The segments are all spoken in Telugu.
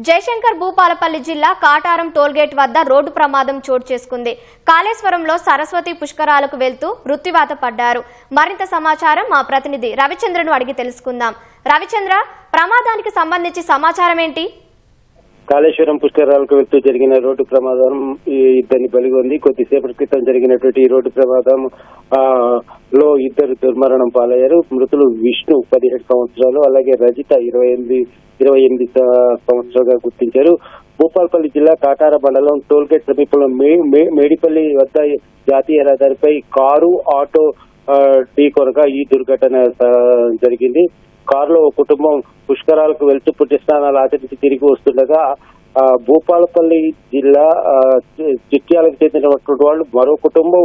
జయశంకర్ భూపాలపల్లి జిల్లా కాటారం టోల్గేట్ వద్ద రోడ్డు ప్రమాదం చోటు చేసుకుంది. కాళేశ్వరంలో సరస్వతి పుష్కరాలకు వెళ్తూ మృత్యువాత పడ్డారు. మరింత సమాచారం మా ప్రతినిధి రవిచంద్రను అడిగి తెలుసుకుందాం. రవిచంద్ర, ప్రమాదానికి సంబంధించి సమాచారం ఏంటి? కాళేశ్వరం పుష్కరాలకు వెళ్తూ జరిగిన రోడ్డు ప్రమాదం ఇద్దరిని బలిగొంది. కొద్దిసేపటి క్రితం జరిగినటువంటి ఈ రోడ్డు ప్రమాదం లో ఇద్దరు దుర్మరణం పాలయ్యారు. మృతులు విష్ణు 17 సంవత్సరాలు, అలాగే రజిత 28 సంవత్సరాలుగా గుర్తించారు. భూపాలపల్లి జిల్లా కాటార మండలం టోల్గేట్ సమీపంలో మేడిపల్లి వద్ద జాతీయ రహదారిపై కారు ఆటో ఢీకొనగా ఈ దుర్ఘటన జరిగింది. కారులో ఒక కుటుంబం పుష్కరాలకు వెళ్తూ పుణ్యస్నానాలు ఆచరించి తిరిగి వస్తుండగా భూపాలపల్లి జిల్లా చిట్యాలకు చెందినటువంటి వాళ్ళు మరో కుటుంబం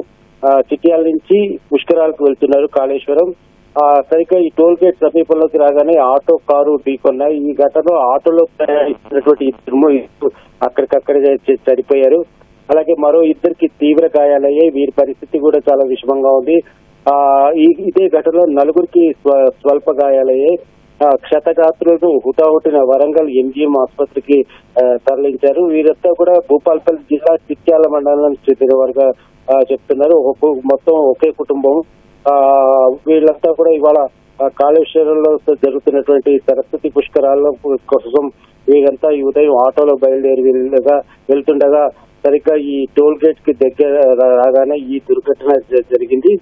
చిట్యాల నుంచి పుష్కరాలకు వెళ్తున్నారు కాళేశ్వరం. సరిగ్గా ఈ టోల్ గేట్ సమీపంలోకి రాగానే ఆటో కారు ఢీకొన్నాయి. ఈ ఘటనలో ఆటోలో ప్రయాణిస్తున్నటువంటి ఇద్దరు అక్కడికక్కడే చనిపోయారు. అలాగే మరో ఇద్దరికి తీవ్ర గాయాలయ్యాయి. వీరి పరిస్థితి కూడా చాలా విషమంగా ఉంది. ఇదే ఘటనలో నలుగురికి స్వల్ప గాయాలయ్యాయి. క్షతగాత్రులను హుటాహుటిన వరంగల్ ఎంజీఎం ఆసుపత్రికి తరలించారు. వీరంతా కూడా భూపాలపల్లి జిల్లా చిట్యాల మండలానికి చెందిన వారుగా చెప్తున్నారు. మొత్తం ఒకే కుటుంబం. వీళ్ళంతా కూడా ఇవాళ కాళేశ్వరంలో జరుగుతున్నటువంటి సరస్వతి పుష్కరాల కోసం వీరంతా ఈ ఉదయం ఆటోలో బయలుదేరి వెళ్తుండగా సరిగ్గా ఈ టోల్ గేట్ కి దగ్గర రాగానే ఈ దుర్ఘటన జరిగింది.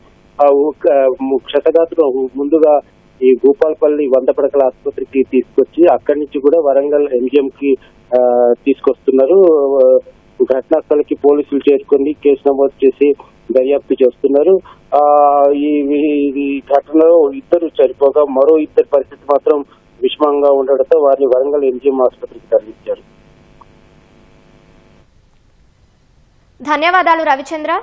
క్షతగాత్రులు ముందుగా ఈ భూపాలపల్లి 100 పడకల ఆసుపత్రికి తీసుకొచ్చి అక్కడి నుంచి కూడా వరంగల్ ఎంజిఎం కి తీసుకొస్తున్నారు. ఘటనా స్థలికి పోలీసులు చేరుకొని కేసు నమోదు చేసి దర్యాప్తు చేస్తున్నారు. ఈ ఘటనలో ఇద్దరు చనిపోగా మరో ఇద్దరు పరిస్థితి మాత్రం విషమంగా ఉండడంతో వారిని వరంగల్ ఎంజిఎం ఆసుపత్రికి తరలించారు. ధన్యవాదాలు రవిచంద్ర.